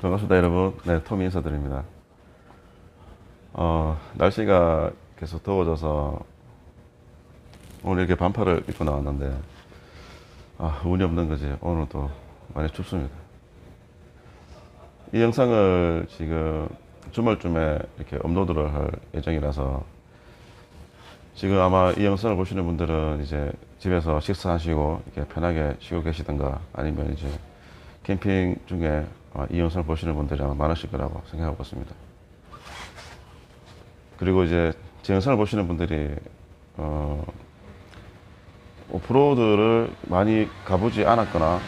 반갑습니다, 여러분. 네, 토미 인사드립니다. 날씨가 계속 더워져서 오늘 이렇게 반팔을 입고 나왔는데, 운이 없는 거지. 오늘도 많이 춥습니다. 이 영상을 지금 주말쯤에 이렇게 업로드를 할 예정이라서, 지금 아마 이 영상을 보시는 분들은 이제 집에서 식사하시고 이렇게 편하게 쉬고 계시던가, 아니면 이제 캠핑 중에 이 영상을 보시는 분들이 아마 많으실 거라고 생각하고 있습니다. 그리고 이제 제 영상을 보시는 분들이 오프로드를 많이 가보지 않았거나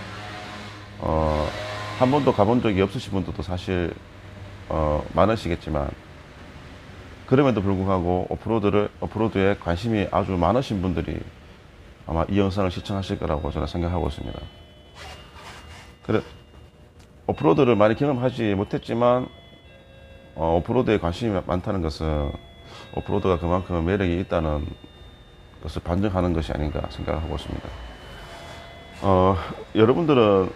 한 번도 가본 적이 없으신 분들도 사실 많으시겠지만, 그럼에도 불구하고 오프로드에 관심이 아주 많으신 분들이 아마 이 영상을 시청하실 거라고 저는 생각하고 있습니다. 그래, 오프로드를 많이 경험하지 못했지만 오프로드에 관심이 많다는 것은 오프로드가 그만큼 매력이 있다는 것을 반증하는 것이 아닌가 생각하고 있습니다. 여러분들은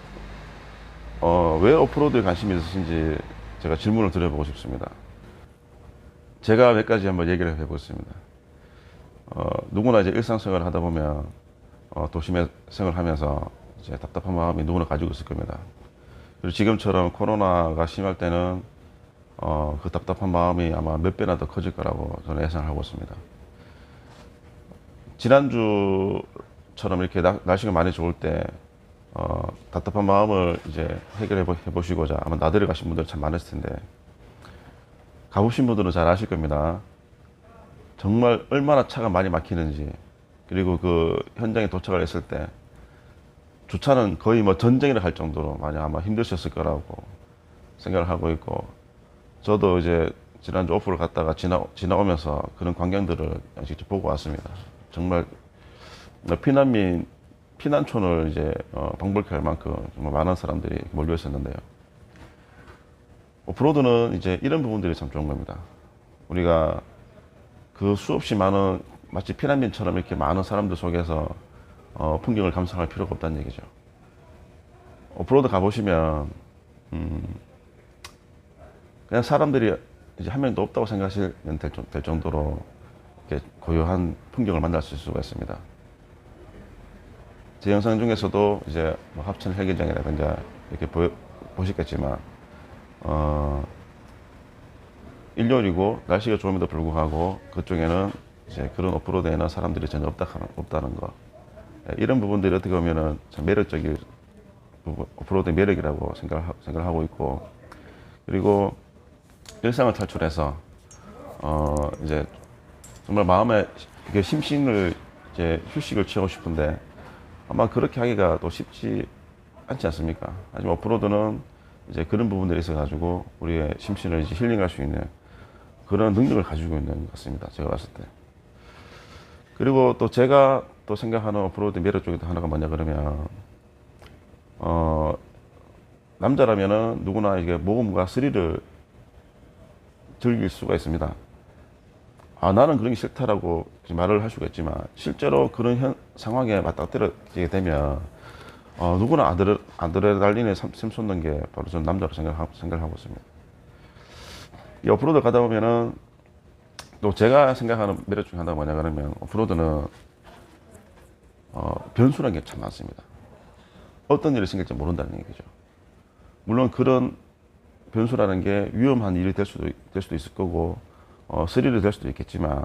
왜 오프로드에 관심이 있으신지 제가 질문을 드려보고 싶습니다. 제가 몇 가지 한번 얘기를 해보겠습니다. 누구나 이제 일상생활을 하다 보면 도시 생활을 하면서 이제 답답한 마음이 누구나 가지고 있을 겁니다. 그리고 지금처럼 코로나가 심할 때는 그 답답한 마음이 아마 몇 배나 더 커질 거라고 저는 예상하고 있습니다. 지난주처럼 이렇게 날씨가 많이 좋을 때 답답한 마음을 이제 해결해 보시고자 아마 나들이 가신 분들 참 많으실 텐데, 가보신 분들은 잘 아실 겁니다. 정말 얼마나 차가 많이 막히는지, 그리고 그 현장에 도착을 했을 때 주차는 거의 뭐 전쟁이라 할 정도로 많이 아마 힘드셨을 거라고 생각을 하고 있고, 저도 이제 지난주 오프를 갔다가 지나오면서 그런 광경들을 직접 보고 왔습니다. 정말 피난촌을 이제 방불케 할 만큼 정말 많은 사람들이 몰려 있었는데요. 오프로드는 이제 이런 부분들이 참 좋은 겁니다. 우리가 그 수없이 많은, 마치 피난민처럼 이렇게 많은 사람들 속에서 풍경을 감상할 필요가 없다는 얘기죠. 오프로드 가보시면 그냥 사람들이 이제 한 명도 없다고 생각하시면 될 정도로 이렇게 고요한 풍경을 만날 수가 있습니다. 제 영상 중에서도 이제 뭐 합천 헬기장이라든가 이렇게 보시겠지만, 일요일이고 날씨가 좋음에도 불구하고 그쪽에는 이제 그런 오프로드에는 사람들이 전혀 없다는 거. 이런 부분들이 어떻게 보면은 참 매력적인 오프로드의 매력이라고 생각을 하고 있고, 그리고 일상을 탈출해서 이제 정말 마음에 이게 심신을 이제 휴식을 취하고 싶은데 아마 그렇게 하기가 또 쉽지 않지 않습니까? 하지만 오프로드는 이제 그런 부분들이 있어 가지고 우리의 심신을 이제 힐링할 수 있는 그런 능력을 가지고 있는 것 같습니다, 제가 봤을 때. 그리고 또 제가 또 생각하는 오프로드 매력 중에 하나가 뭐냐 그러면, 남자라면은 누구나 이게 모험과 스릴을 즐길 수가 있습니다. 나는 그런 게 싫다라고 말을 할 수가 있지만, 실제로 그런 상황에 맞닥뜨리게 되면 누구나 아드레날린에 샘솟는 게 바로 저는 남자로 생각하고 있습니다. 이 오프로드 가다 보면은 또 제가 생각하는 매력 중에 하나가 뭐냐 그러면, 오프로드는 변수라는 게 참 많습니다. 어떤 일이 생길지 모른다는 얘기죠. 물론 그런 변수라는 게 위험한 일이 될 수도 있을 거고 스릴이 될 수도 있겠지만,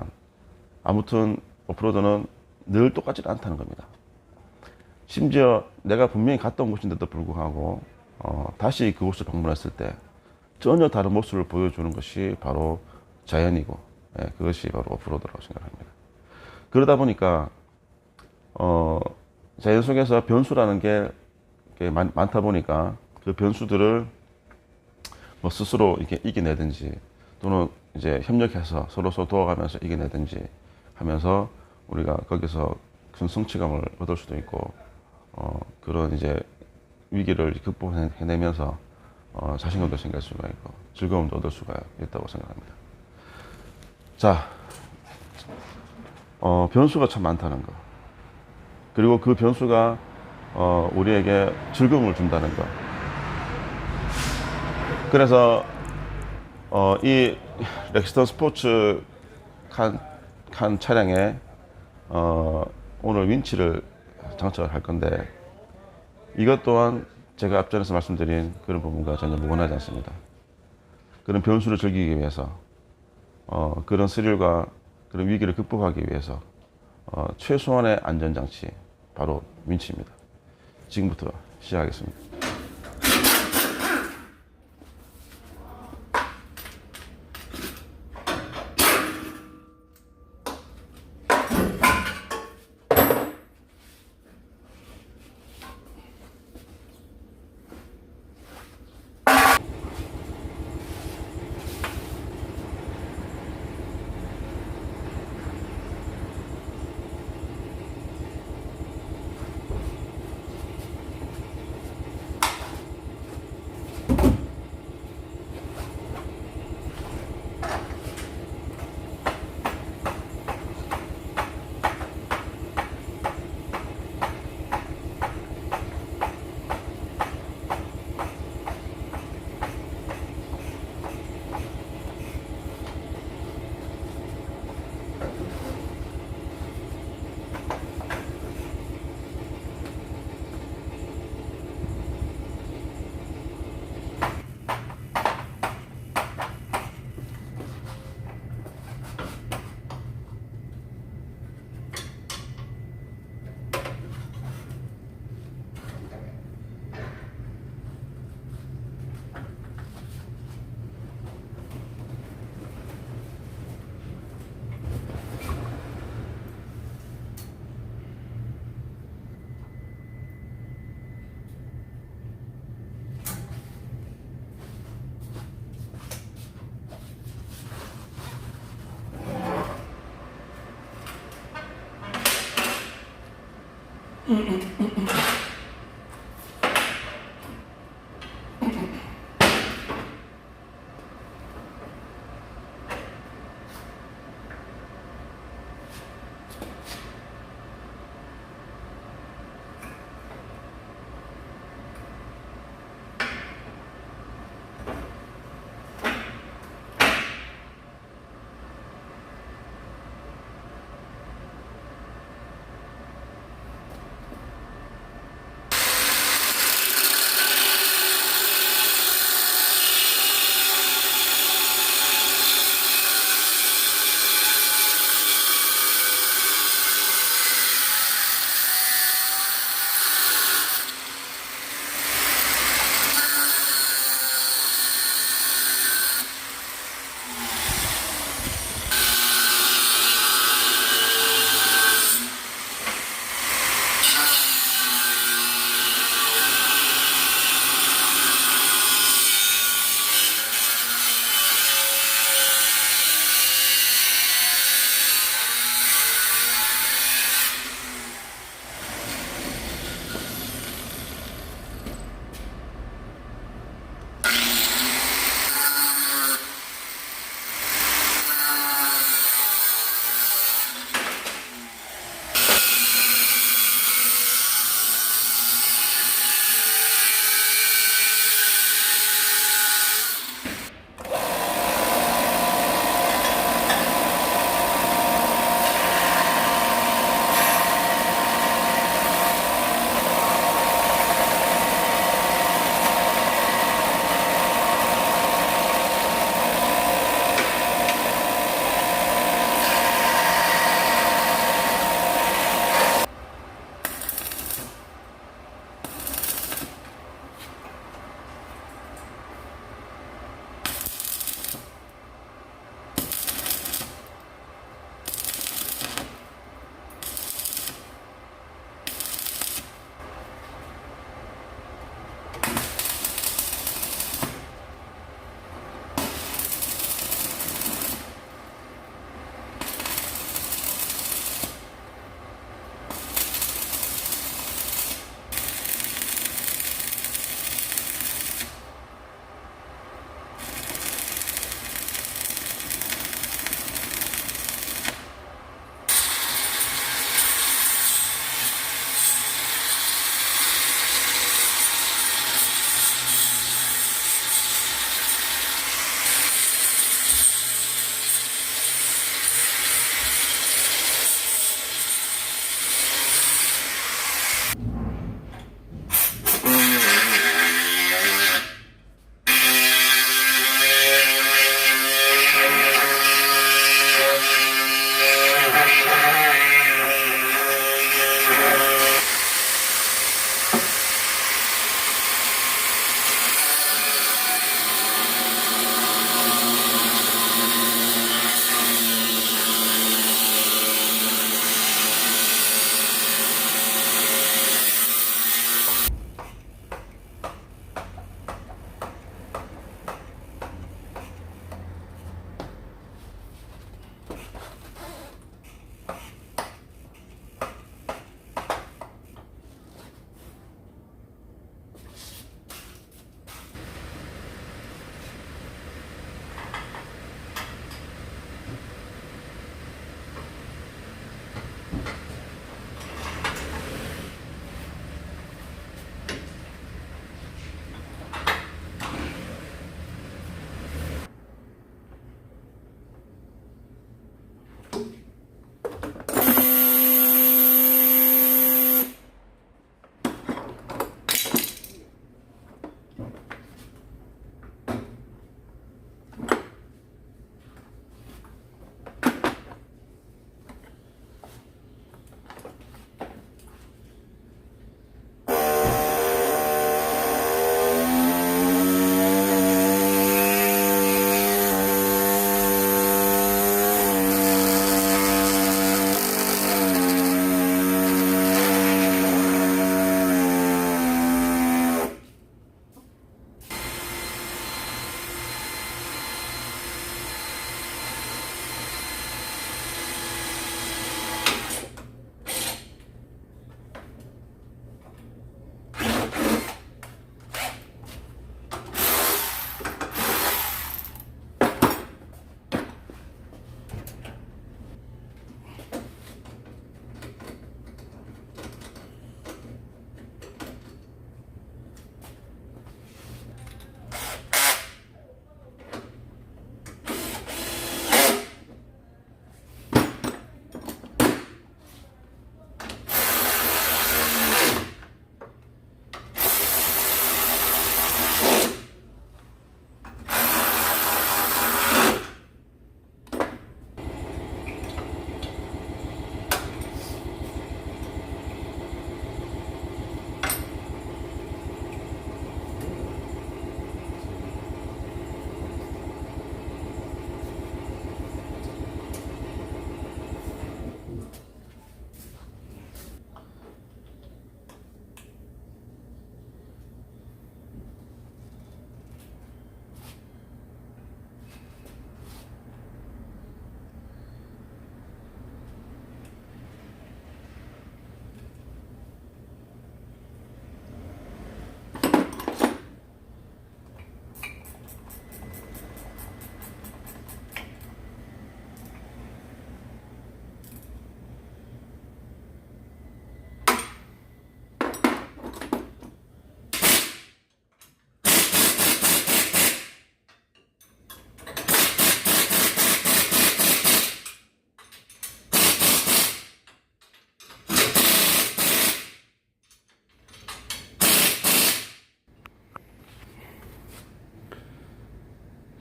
아무튼 오프로드는 늘 똑같지는 않다는 겁니다. 심지어 내가 분명히 갔던 곳인데도 불구하고 다시 그곳을 방문했을 때 전혀 다른 모습을 보여주는 것이 바로 자연이고, 그것이 바로 오프로드라고 생각합니다. 그러다 보니까 자연 속에서 변수라는 게 많다 보니까 그 변수들을 뭐 스스로 이렇게 이겨내든지, 또는 이제 협력해서 서로 도와가면서 이겨내든지 하면서 우리가 거기서 큰 성취감을 얻을 수도 있고, 그런 이제 위기를 극복해내면서 자신감도 생길 수가 있고 즐거움도 얻을 수가 있다고 생각합니다. 자, 변수가 참 많다는 거, 그리고 그 변수가 우리에게 즐거움을 준다는 것, 그래서 이 렉스턴 스포츠 칸 차량에 오늘 윈치를 장착을 할 건데, 이것 또한 제가 앞전에서 말씀드린 그런 부분과 전혀 무관하지 않습니다. 그런 변수를 즐기기 위해서, 그런 스릴과 그런 위기를 극복하기 위해서 최소한의 안전장치, 바로 윈치입니다. 지금부터 시작하겠습니다.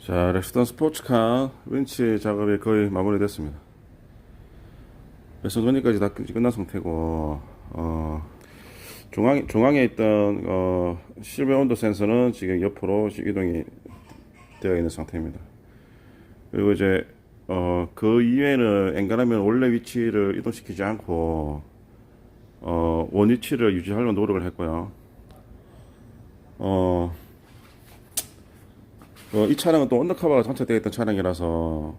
자, 렉스턴 스포츠카 윈치 작업이 거의 마무리됐습니다. 배선건이까지 다 끝난 상태고, 중앙에 있던 실외 온도 센서는 지금 옆으로 이동이 되어 있는 상태입니다. 그리고 이제 그 이외에는 엔간하면 원래 위치를 이동시키지 않고 원 위치를 유지하려고 노력을 했고요. 이 차량은 또 언더커버가 장착되어 있던 차량이라서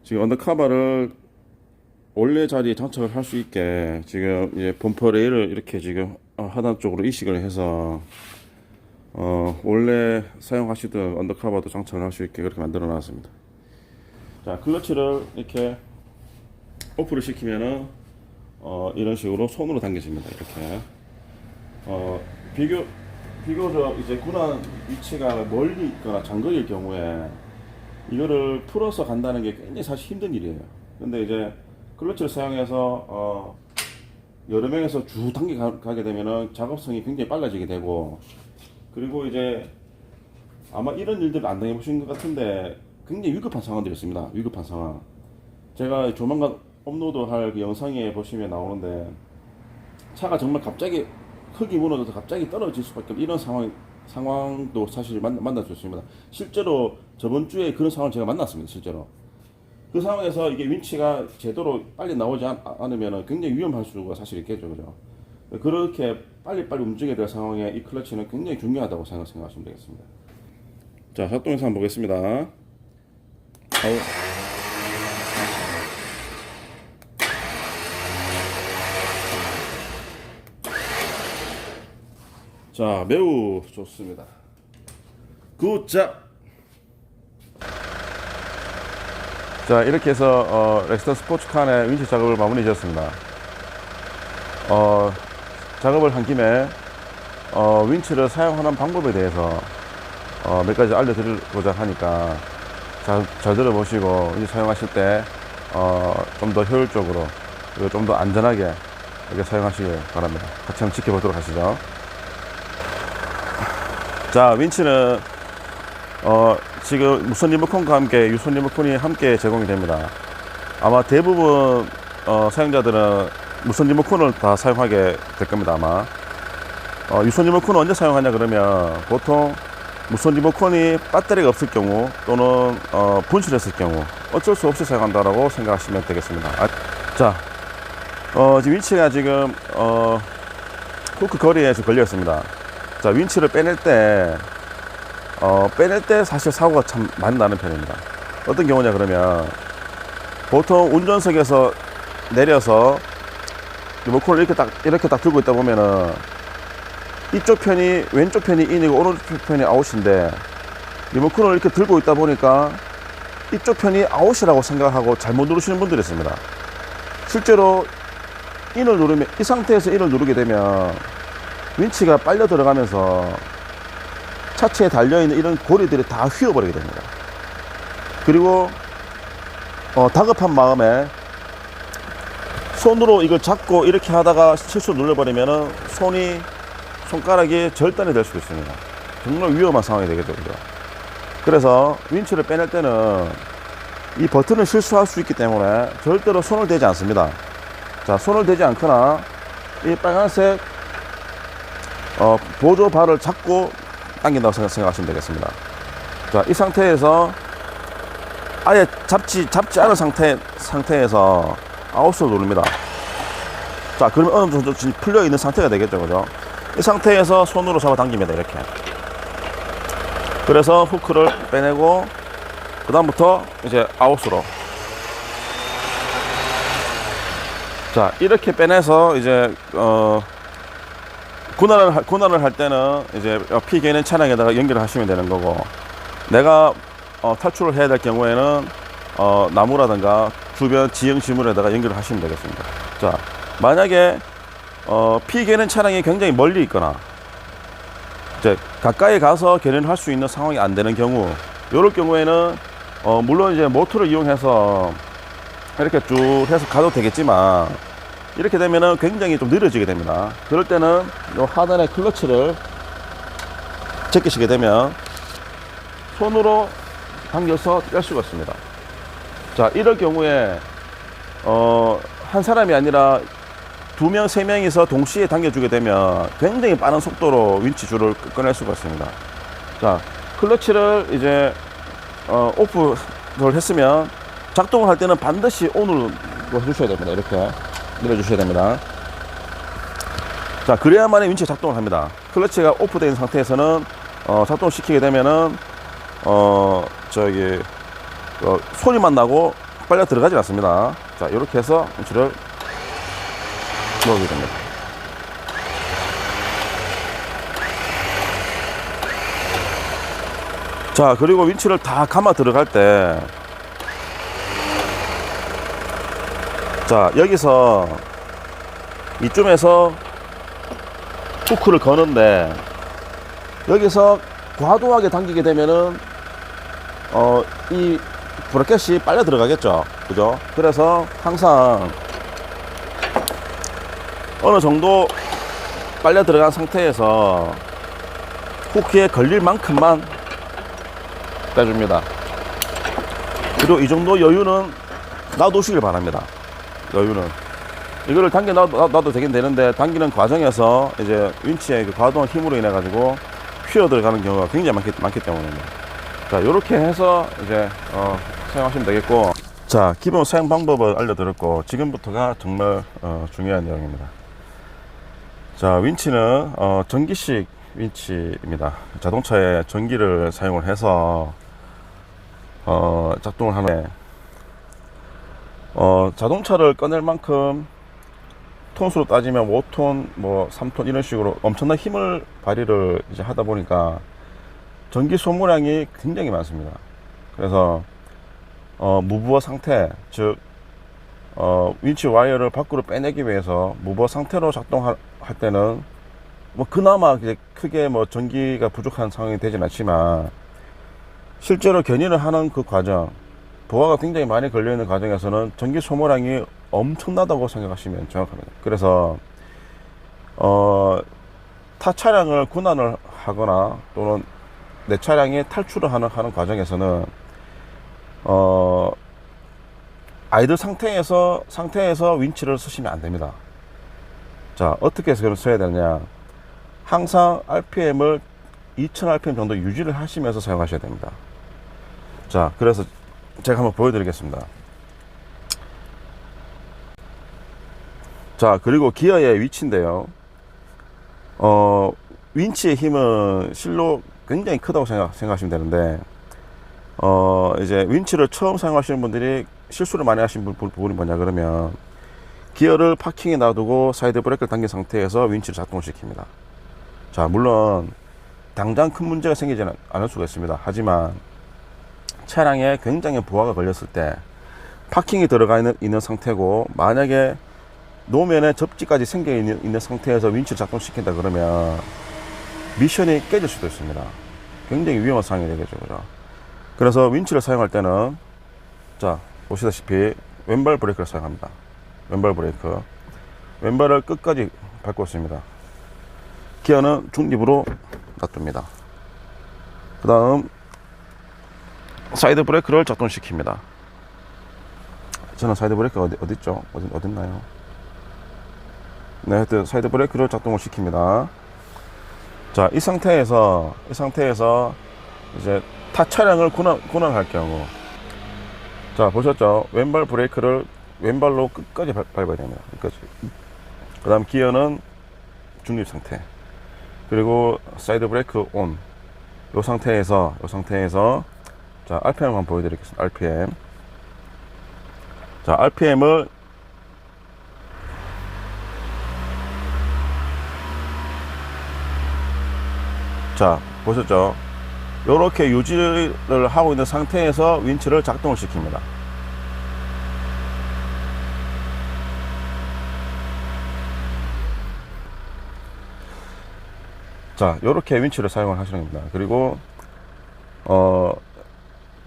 지금 언더커버를 원래 자리에 장착을 할 수 있게 지금 이제 범퍼 레일을 이렇게 지금 하단 쪽으로 이식을 해서 원래 사용하시던 언더커버도 장착을 할 수 있게 그렇게 만들어 놨습니다. 자, 클러치를 이렇게 오프를 시키면은 이런 식으로 손으로 당겨집니다. 이렇게 비교적 이제 군한 위치가 멀리 있거나 장거리일 경우에 이거를 풀어서 간다는 게 굉장히 사실 힘든 일이에요. 근데 이제 클러치를 사용해서 여러 명에서 쭉 당겨 가게 되면은 작업성이 굉장히 빨라지게 되고, 그리고 이제 아마 이런 일들을 안 당해보신 것 같은데 굉장히 위급한 상황들이 있습니다. 위급한 상황. 제가 조만간 업로드할 그 영상에 보시면 나오는데, 차가 정말 갑자기 흙이 무너져서 갑자기 떨어질 수밖에 없는 이런 상황도 사실 만날 수 있습니다. 실제로 저번 주에 그런 상황을 제가 만났습니다. 실제로. 그 상황에서 이게 윈치가 제대로 빨리 나오지 않으면 굉장히 위험할 수가 사실 있겠죠. 그죠? 그렇게 빨리빨리 움직여야 될 상황에 이 클러치는 굉장히 중요하다고 생각하시면 되겠습니다. 자, 작동해서 한번 보겠습니다. 자, 매우 좋습니다. 굿잡! 자, 이렇게 해서 렉스턴 스포츠카의 윈치 작업을 마무리 지었습니다. 작업을 한 김에 윈치를 사용하는 방법에 대해서 몇 가지 알려드리고자 하니까 잘 들어보시고 윈치 사용하실 때 좀 더 효율적으로 그리고 좀 더 안전하게 이렇게 사용하시길 바랍니다. 같이 한번 지켜보도록 하시죠. 자, 윈치는 지금 무선 리모컨과 함께 유선 리모컨이 함께 제공이 됩니다. 아마 대부분 사용자들은 무선 리모컨을 다 사용하게 될 겁니다. 아마 유선 리모컨은 언제 사용하냐 그러면 보통 무선 리모컨이 배터리가 없을 경우 또는 분실했을 경우 어쩔 수 없이 사용한다라고 생각하시면 되겠습니다. 자, 지금 윈치가 지금 후크 거리에 걸려 있습니다. 자, 윈치를 빼낼 때 사실 사고가 참 많이 나는 편입니다. 어떤 경우냐 그러면 보통 운전석에서 내려서 리모컨을 이렇게 딱 들고 있다 보면은 이쪽 편이 왼쪽 편이 인이고 오른쪽 편이 아웃인데 리모컨을 이렇게 들고 있다 보니까 이쪽 편이 아웃이라고 생각하고 잘못 누르시는 분들이 있습니다. 실제로 인을 누르면 이 상태에서 인을 누르게 되면 윈치가 빨려 들어가면서 차체에 달려있는 이런 고리들이 다 휘어버리게 됩니다. 그리고 다급한 마음에 손으로 이걸 잡고 이렇게 하다가 실수로 눌러버리면은 손가락이 절단이 될 수도 있습니다. 정말 위험한 상황이 되겠죠. 그죠? 그래서 윈치를 빼낼 때는 이 버튼을 실수할 수 있기 때문에 절대로 손을 대지 않습니다. 자, 손을 대지 않거나 이 빨간색 보조 발을 잡고 당긴다고 생각하시면 되겠습니다. 자, 이 상태에서 아예 잡지 않은 상태에서 아웃을 누릅니다. 자, 그러면 어느 정도 지금 풀려 있는 상태가 되겠죠. 그죠? 이 상태에서 손으로 잡아 당깁니다. 이렇게. 그래서 후크를 빼내고 그 다음부터 이제 아웃으로. 자, 이렇게 빼내서 이제 군환을 할 때는 이제 피 개는 차량에다가 연결을 하시면 되는 거고, 내가 탈출을 해야 될 경우에는 나무라든가 주변 지형 지물에다가 연결을 하시면 되겠습니다. 자, 만약에 피 개는 차량이 굉장히 멀리 있거나 이제 가까이 가서 개련을 할 수 있는 상황이 안 되는 경우, 이럴 경우에는 물론 이제 모터를 이용해서 이렇게 쭉 해서 가도 되겠지만 이렇게 되면은 굉장히 좀 느려지게 됩니다. 그럴 때는 이 하단의 클러치를 제끼시게 되면 손으로 당겨서 뺄 수가 있습니다. 자, 이럴 경우에 한 사람이 아니라 2명, 3명이서 동시에 당겨주게 되면 굉장히 빠른 속도로 윈치 줄을 꺼낼 수가 있습니다. 자, 클러치를 이제 오프를 했으면 작동을 할 때는 반드시 온으로 해주셔야 됩니다. 이렇게 밀어주셔야 됩니다. 자, 그래야만이 윈치가 작동을 합니다. 클러치가 오프된 상태에서는 작동을 시키게 되면은 소리만 나고 빨려 들어가지 않습니다. 자, 이렇게 해서 윈치를 넣게 됩니다. 자, 그리고 윈치를 다 감아 들어갈 때, 자, 여기서 이쯤에서 후크를 거는데, 여기서 과도하게 당기게 되면은 이 브래켓이 빨려 들어가겠죠. 그죠? 그래서 항상 어느 정도 빨려 들어간 상태에서 후크에 걸릴 만큼만 빼줍니다. 그리고 이 정도 여유는 놔두시길 바랍니다. 여유는. 이거를 당겨 놔도 되긴 되는데, 당기는 과정에서 이제 윈치의 그 과도한 힘으로 인해 가지고 휘어 들어가는 경우가 굉장히 많기 때문입니다. 자, 요렇게 해서 이제 사용하시면 되겠고, 자, 기본 사용 방법을 알려드렸고, 지금부터가 정말 중요한 내용입니다. 자, 윈치는 전기식 윈치입니다. 자동차에 전기를 사용을 해서 작동을 하는데, 자동차를 꺼낼 만큼 톤수로 따지면 5톤, 뭐 3톤 이런 식으로 엄청난 힘을 발휘를 이제 하다 보니까 전기 소모량이 굉장히 많습니다. 그래서 무부하 상태, 즉 윈치 와이어를 밖으로 빼내기 위해서 무부하 상태로 작동할 때는 뭐 그나마 이제 크게 뭐 전기가 부족한 상황이 되진 않지만, 실제로 견인을 하는 그 과정, 부하가 굉장히 많이 걸려있는 과정에서는 전기 소모량이 엄청나다고 생각하시면 정확합니다. 그래서 타 차량을 군환을 하거나 또는 내 차량이 탈출을 하는 과정에서는 아이들 상태에서 윈치를 쓰시면 안 됩니다. 자, 어떻게 해서 써야 되느냐? 항상 RPM을 2000rpm 정도 유지를 하시면서 사용하셔야 됩니다. 자, 그래서 제가 한번 보여드리겠습니다. 자, 그리고 기어의 위치인데요. 윈치의 힘은 실로 굉장히 크다고 생각하시면 되는데, 이제 윈치를 처음 사용하시는 분들이 실수를 많이 하시는 부분이 뭐냐 그러면, 기어를 파킹에 놔두고 사이드 브레이크를 당긴 상태에서 윈치를 작동을 시킵니다. 자, 물론 당장 큰 문제가 생기지는 않을 수가 있습니다. 하지만 차량에 굉장히 부하가 걸렸을 때 파킹이 들어가 있는 상태고, 만약에 노면에 접지까지 생겨 있는 상태에서 윈치를 작동시킨다 그러면 미션이 깨질 수도 있습니다. 굉장히 위험한 상황이 되겠죠. 그죠? 그래서 윈치를 사용할 때는, 자, 보시다시피 왼발 브레이크를 사용합니다. 왼발 브레이크. 왼발을 끝까지 밟고 있습니다. 기어는 중립으로 놔둡니다. 그 다음 사이드 브레이크를 작동시킵니다. 저는 사이드 브레이크가 어디 있죠? 어딨나요? 네, 하여튼 사이드 브레이크를 작동을 시킵니다. 자, 이 상태에서 이제 타 차량을 군환할 경우, 자, 보셨죠? 왼발 브레이크를 왼발로 끝까지 밟아야 됩니다. 끝까지. 그 다음 기어는 중립 상태. 그리고 사이드 브레이크 온. 이 상태에서 자, RPM 한번 보여드리겠습니다. RPM. 자, RPM을 자, 보셨죠? 이렇게 유지를 하고 있는 상태에서 윈치를 작동을 시킵니다. 자, 이렇게 윈치를 사용을 하시는 겁니다. 그리고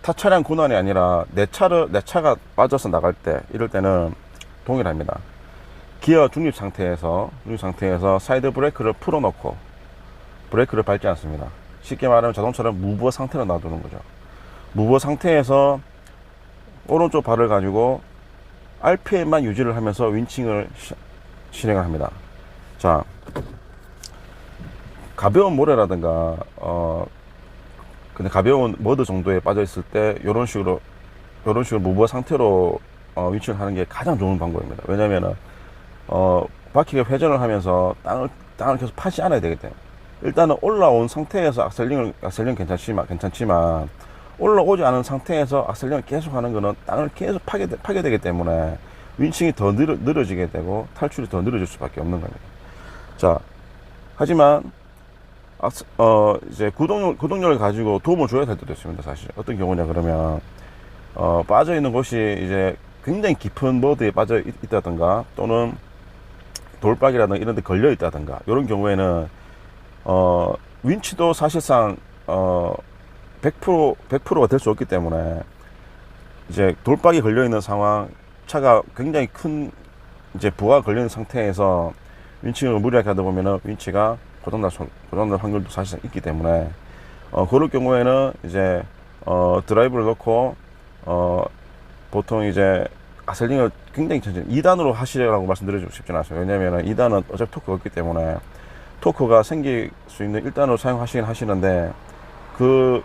타 차량 군환이 아니라 내 차가 빠져서 나갈 때, 이럴 때는 동일합니다. 기어 중립 상태에서 사이드 브레이크를 풀어놓고 브레이크를 밟지 않습니다. 쉽게 말하면 자동차를 무부하 상태로 놔두는 거죠. 무버 상태에서 오른쪽 발을 가지고 RPM만 유지를 하면서 윈칭을 실행을 합니다. 자, 가벼운 모래라든가 근데 가벼운 머드 정도에 빠져 있을 때 이런 식으로 무버 상태로 윈칭을 하는 게 가장 좋은 방법입니다. 왜냐면은 바퀴가 회전을 하면서 땅을 계속 파지 않아야 되기 때문에, 일단은 올라온 상태에서 악셀링 괜찮지만 올라오지 않은 상태에서 악셀링을 계속 하는 거는 땅을 계속 파게 되기 때문에 윈칭이 더 늘어지게 되고 탈출이 더 늘어질 수밖에 없는 겁니다. 자, 하지만 이제 구동력을 가지고 도움을 줘야 될 때도 있습니다. 사실 어떤 경우냐 그러면 빠져 있는 곳이 이제 굉장히 깊은 머드에 빠져 있다든가 또는 돌박이라든가 이런 데 걸려 있다든가, 이런 경우에는 윈치도 사실상 100%가 될 수 없기 때문에, 이제 돌박이 걸려 있는 상황, 차가 굉장히 큰 이제 부하가 걸려 있는 상태에서 윈칭을 무리하게 하다 보면은 윈치가 고장날 확률도 사실상 있기 때문에, 그럴 경우에는 이제 드라이브를 넣고 보통 이제 악셀링을 굉장히 천천히 2단으로 하시라고 말씀드리고 싶지는 않아요. 왜냐면은 2단은 어차피 토크가 없기 때문에 토크가 생길 수 있는 1단으로 사용하시긴 하시는데, 그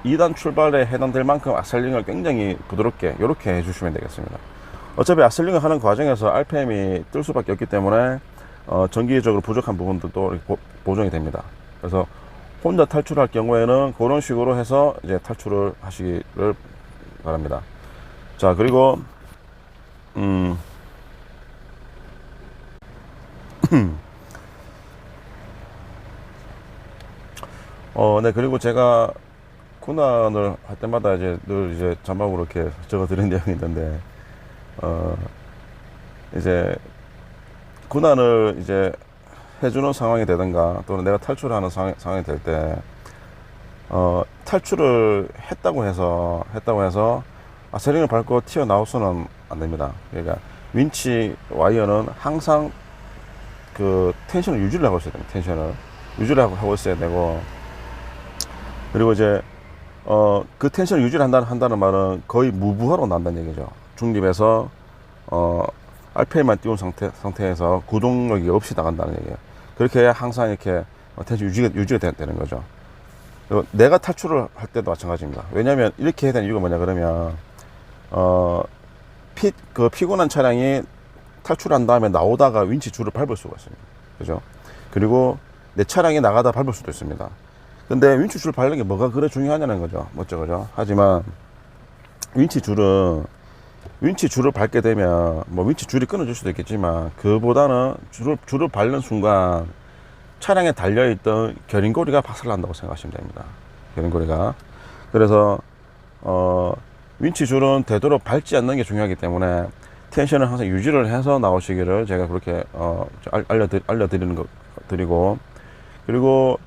2단 출발에 해당될 만큼 악셀링을 굉장히 부드럽게 이렇게 해주시면 되겠습니다. 어차피 악셀링을 하는 과정에서 RPM이 뜰 수밖에 없기 때문에 정기적으로 부족한 부분들도 이렇게 보정이 됩니다. 그래서 혼자 탈출할 경우에는 그런 식으로 해서 이제 탈출을 하시기를 바랍니다. 자, 그리고 네, 그리고 제가 군안을 할 때마다 이제 늘 이제 자막으로 이렇게 적어 드린 내용이 있는데, 이제 군안을 이제 해주는 상황이 되든가 또는 내가 탈출하는 상황이 될 때, 탈출을 했다고 해서 악셀링을 밟고 튀어나와서는 안 됩니다. 그러니까 윈치 와이어는 항상 그 텐션을 유지를 하고 있어야 됩니다. 텐션을 유지를 하고 있어야 되고, 그리고 이제 그 텐션을 유지를 한다는 말은 거의 무부하로 난다는 얘기죠. 중립에서 RPM만 띄운 상태에서 구동력이 없이 나간다는 얘기예요. 그렇게 해야 항상 이렇게 텐션 유지가 되는 거죠. 그리고 내가 탈출을 할 때도 마찬가지입니다. 왜냐하면 이렇게 해야 되는 이유가 뭐냐 그러면 피곤한 차량이 탈출한 다음에 나오다가 윈치 줄을 밟을 수가 있습니다. 그죠? 그리고 내 차량이 나가다 밟을 수도 있습니다. 근데 윈치 줄을 밟는 게 뭐가 그래 중요하냐는 거죠. 멋져, 그죠? 하지만 윈치 줄을 밟게 되면 뭐 윈치 줄이 끊어질 수도 있겠지만, 그보다는 줄을 밟는 순간 차량에 달려있던 겨린고리가 박살난다고 생각하시면 됩니다. 겨린고리가. 그래서 윈치 줄은 되도록 밟지 않는 게 중요하기 때문에 텐션을 항상 유지를 해서 나오시기를 제가 그렇게 알려드리고, 그리고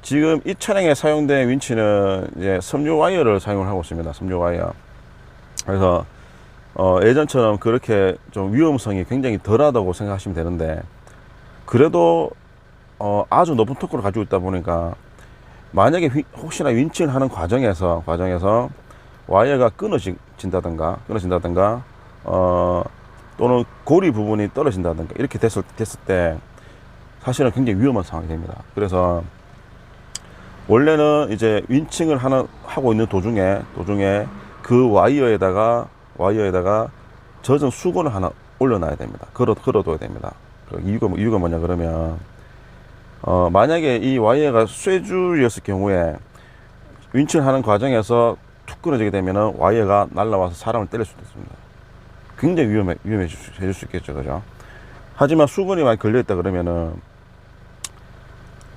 지금 이 차량에 사용된 윈치는 이제 섬유 와이어를 사용을 하고 있습니다. 섬유 와이어. 그래서 예전처럼 그렇게 좀 위험성이 굉장히 덜하다고 생각하시면 되는데, 그래도 아주 높은 토크를 가지고 있다 보니까 만약에 혹시나 윈칭을 하는 과정에서 와이어가 끊어진다든가 또는 고리 부분이 떨어진다든가 이렇게 됐을 때 사실은 굉장히 위험한 상황이 됩니다. 그래서 원래는 이제 윈칭을 하고 있는 도중에 그 와이어에다가 젖은 수건을 하나 올려놔야 됩니다. 걸어둬야 됩니다. 이유가 뭐냐 그러면 만약에 이 와이어가 쇠줄이었을 경우에 윈칭을 하는 과정에서 툭 끊어지게 되면은 와이어가 날라와서 사람을 때릴 수도 있습니다. 굉장히 위험해질 수 있겠죠, 그죠? 하지만 수건이 많이 걸려있다 그러면은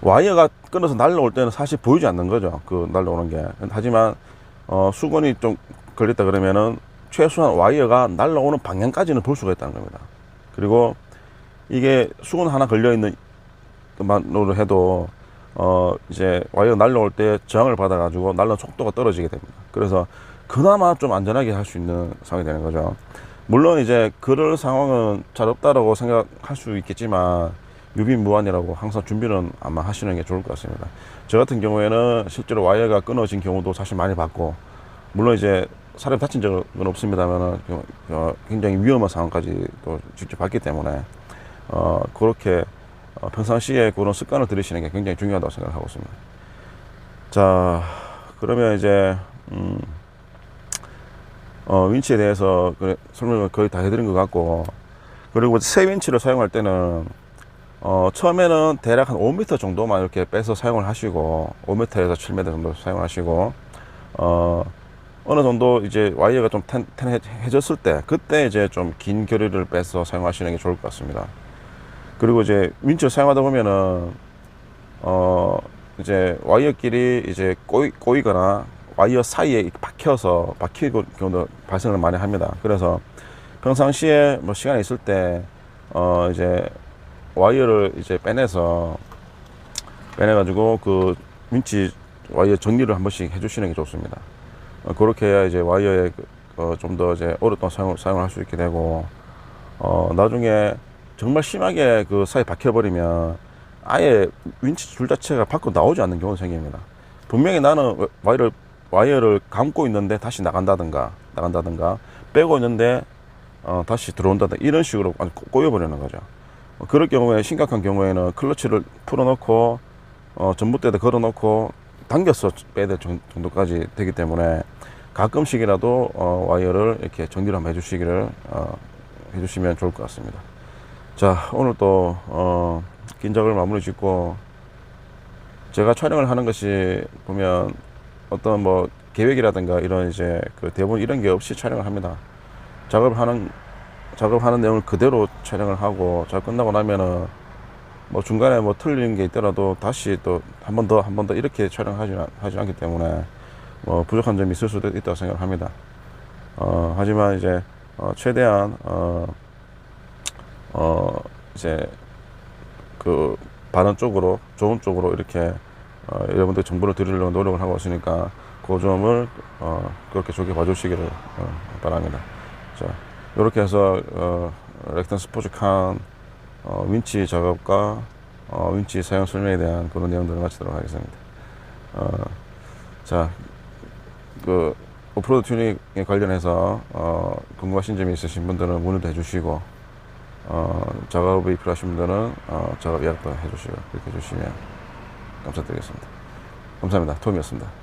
와이어가 끊어서 날라올 때는 사실 보이지 않는 거죠, 그 날라오는 게. 하지만 수건이 좀 걸렸다 그러면은 최소한 와이어가 날라오는 방향까지는 볼 수가 있다는 겁니다. 그리고 이게 수건 하나 걸려있는 것만으로 해도 이제 와이어 날라올 때 저항을 받아가지고 날라오는 속도가 떨어지게 됩니다. 그래서 그나마 좀 안전하게 할 수 있는 상황이 되는 거죠. 물론 이제 그럴 상황은 잘 없다라고 생각할 수 있겠지만 유비무환이라고 항상 준비는 아마 하시는 게 좋을 것 같습니다. 저 같은 경우에는 실제로 와이어가 끊어진 경우도 사실 많이 봤고, 물론 이제 사람이 다친 적은 없습니다만은 굉장히 위험한 상황까지 또 직접 봤기 때문에 그렇게 평상시에 그런 습관을 들이시는 게 굉장히 중요하다고 생각하고 있습니다. 자, 그러면 이제 윈치에 대해서 설명을 거의 다 해드린 것 같고, 그리고 새 윈치를 사용할 때는 처음에는 대략 한 5m 정도만 이렇게 빼서 사용을 하시고, 5m에서 7m 정도 사용하시고, 어느 정도 이제 와이어가 좀 텐해졌을 때, 그때 이제 좀 긴 거리를 빼서 사용하시는 게 좋을 것 같습니다. 그리고 이제 윈치를 사용하다 보면은 이제 와이어끼리 이제 꼬이거나 와이어 사이에 박히고 경우도 발생을 많이 합니다. 그래서 평상시에 뭐 시간이 있을 때 이제 와이어를 이제 빼내가지고 그 윈치 와이어 정리를 한 번씩 해주시는 게 좋습니다. 그렇게 해야 이제 와이어에 좀 더 이제 오랫동안 사용을 할 수 있게 되고, 나중에 정말 심하게 그 사이에 박혀버리면 아예 윈치 줄 자체가 밖으로 나오지 않는 경우가 생깁니다. 분명히 나는 와이어를 감고 있는데 다시 나간다든가 빼고 있는데 다시 들어온다든가 이런 식으로 꼬여버리는 거죠. 그럴 경우에, 심각한 경우에는 클러치를 풀어놓고 전봇대에다 걸어놓고 당겨서 빼야 될 정도까지 되기 때문에 가끔씩이라도 와이어를 이렇게 정리를 한번 해주시면 좋을 것 같습니다. 자, 오늘 또 긴 작업을 마무리 짓고, 제가 촬영을 하는 것이 보면 어떤 뭐 계획이라든가 이런 이제 그 대본 이런 게 없이 촬영을 합니다. 작업하는 내용을 그대로 촬영을 하고, 작업 끝나고 나면은 뭐 중간에 뭐 틀린 게 있더라도 다시 또 한 번 더 이렇게 촬영하지 않기 때문에 뭐 부족한 점이 있을 수도 있다고 생각을 합니다. 하지만 이제 최대한 이제 그 바른 쪽으로, 좋은 쪽으로 이렇게 여러분들 정보를 드리려고 노력을 하고 있으니까 그 점을 그렇게 좋게 봐주시기를 바랍니다. 자, 이렇게 해서 렉턴 스포츠칸 윈치 작업과 윈치 사용 설명에 대한 그런 내용들을 마치도록 하겠습니다. 자, 그 오프로드 튜닝에 관련해서 궁금하신 점이 있으신 분들은 문의도 해주시고, 작업이 필요하신 분들은 작업 예약도 해주시고, 그렇게 해주시면 감사드리겠습니다. 감사합니다. 톰이었습니다.